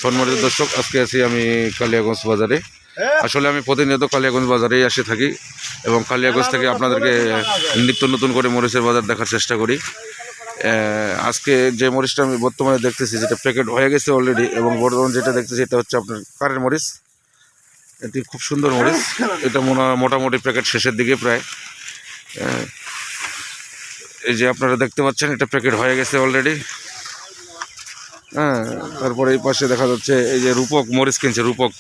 সম্মানিত দর্শক, আজকে আছি আমি কালিয়াগঞ্জ বাজারে। আসলে আমি প্রতিনিয়ত কালিয়াগঞ্জ বাজারেই আসে থাকি এবং কালিয়াগঞ্জ থেকে আপনাদেরকে নিত্য নতুন করে মরিচের বাজার দেখার চেষ্টা করি। আজকে যে মরিচটা আমি বর্তমানে দেখতেছি, যেটা প্যাকেট হয়ে গেছে অলরেডি, এবং বর্তমানে যেটা দেখতেছি এটা হচ্ছে আপনার কারের মরিচ। এটি খুব সুন্দর মরিচ। এটা মোটামুটি প্যাকেট শেষের দিকে প্রায়। এই যে আপনারা দেখতে পাচ্ছেন, এটা প্যাকেট হয়ে গেছে অলরেডি। তারপরে এই পাশে দেখা যাচ্ছে এই যে রূপক মরিচ কিনছে। রূপক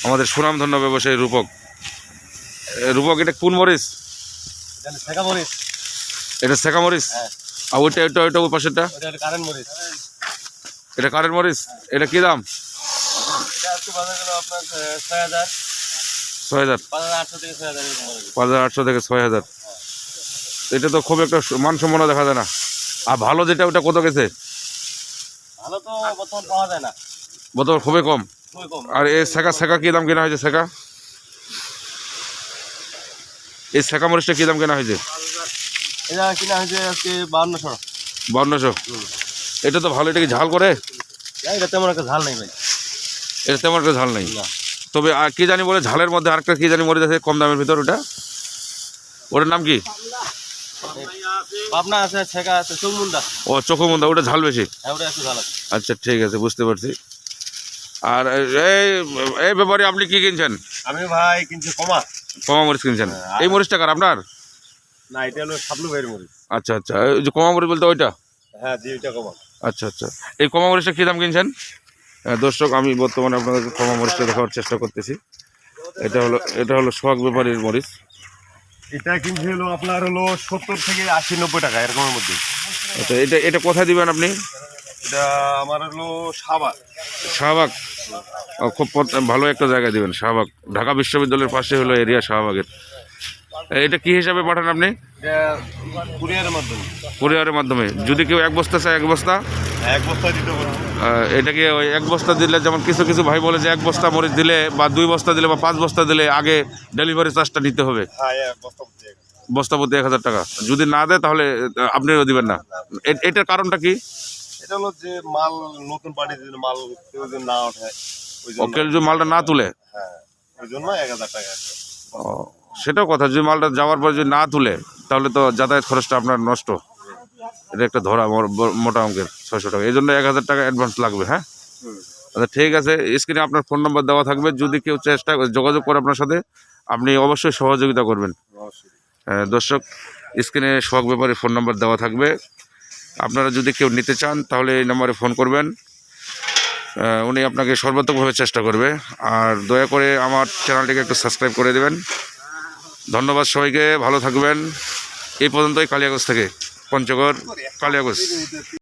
আমাদের সুনামধন্য ব্যবসায়ী রূপক। রূপক, এটা কোন মরিচ? এটা শেখা মরিচ। আর ওইটা ওইটা ওইটা ওই পাশেরটা এটা কারেন্ট মরিচ। এটা কি দাম? 6,000, 5,800 থেকে 6,000। এটা তো খুব একটা মানসম্পন্ন দেখা যায় না। আর ভালো যেটা ওটা কত গেছে? বর্তমান খুবই কম। আর এই শেখা কি দাম কেনা হয়েছে? এই শেখা মরিচটা কি দাম কেনা হয়েছে? এটা কিনা হয়েছে আজকে 5200। এটা তো ভালো। এটা কি ঝাল করে? এটা তেমন একটা ঝাল নেই ভাই। এটা তেমন একটা ঝাল নেই। তবে আর কি জানি বলে ঝালের মধ্যে আরেকটা কি জানি মরিচ আছে কম দামের ভিতর। ওটার নাম কি? পাবনা আছে, ছেকা আছে, চোখমুন্দা। ও, চোখমুন্দা। ওটা ঝাল বেশি। হ্যাঁ, ওটা একটু ঝাল আছে। আচ্ছা, ঠিক আছে, বুঝতে পারছি। আর এই ব্যাপারে আপনি কি কিনছেন? আমি ভাই কিনছি কমা মরিচ কিনছেন। এই মরিচটা কার আপনার? না, এটা হলো সাবলু ভাইয়ের মরিচ। আচ্ছা, এই যে কমা মরিচ বলতে ওইটা? হ্যাঁ জি, ওইটা কমা। আচ্ছা, এই কমা মরিচটা কী দাম কিনছেন? দর্শক, আমি বর্তমানে আপনাদেরকে কমা মরিচটা দেখার চেষ্টা করতেছি। এটা হলো সোহাগ ব্যাপারীর মরিচ। এটা কিনছি হলো আপনার 70 থেকে 80-90 টাকা এরকমের মধ্যে। আচ্ছা, এটা কোথায় দিবেন আপনি? এটা আমার হলো শাহবাগ। খুব ভালো একটা জায়গায় দিবেন, শাহবাগ। ঢাকা বিশ্ববিদ্যালয়ের পাশে হলো এরিয়া শাহবাগের। এটা কি হিসাবে পাঠান আপনি? কুরিয়ারের মাধ্যমে। যদি কেউ এক বস্তা চায়, এক বস্তা দিতে পারবো। এটা কি ওই এক বস্তা দিলে, যেমন কিছু কিছু ভাই বলে যে এক বস্তা মরিচ দিলে বা 2 বস্তা দিলে বা 5 বস্তা দিলে আগে ডেলিভারি চার্জটা নিতে হবে, বস্তা প্রতি 1,000 টাকা। যদি না দেয় তাহলে আপনিও দিবেন না। এটার কারণটা কি? এটা হলো যে মাল নতুন পার্টি যদি মাল কেউ যদি না ওঠায়, কেউ যদি মালটা না তুলে, হ্যাঁ, ওই জন্য 1,000 টাকা। সেটাও কথা। যদি মালটা যাওয়ার পর যদি না তুলে, তাহলে তো যাতায়াত খরচটা আপনার নষ্ট। এটা একটা ধরা মোটা অঙ্কের 600 টাকা। এই জন্য 1,000 টাকা অ্যাডভান্স লাগবে। হ্যাঁ, আচ্ছা, ঠিক আছে। স্ক্রিনে আপনার ফোন নাম্বার দেওয়া থাকবে। যদি কেউ যোগাযোগ করে আপনার সাথে, আপনি অবশ্যই সহযোগিতা করবেন। দর্শক, স্ক্রিনে সোহাগ ব্যাপারীর ফোন নাম্বার দেওয়া থাকবে। আপনারা যদি কেউ নিতে চান তাহলে এই নাম্বারে ফোন করবেন। উনি আপনাকে সর্বাত্মকভাবে চেষ্টা করবে। আর দয়া করে আমার চ্যানেলটিকে একটু সাবস্ক্রাইব করে দেবেন। ধন্যবাদ সবাইকে, ভালো থাকবেন। এই পর্যন্তই কালিয়াগঞ্জ থেকে, পঞ্চগড়, কালিয়াগঞ্জ।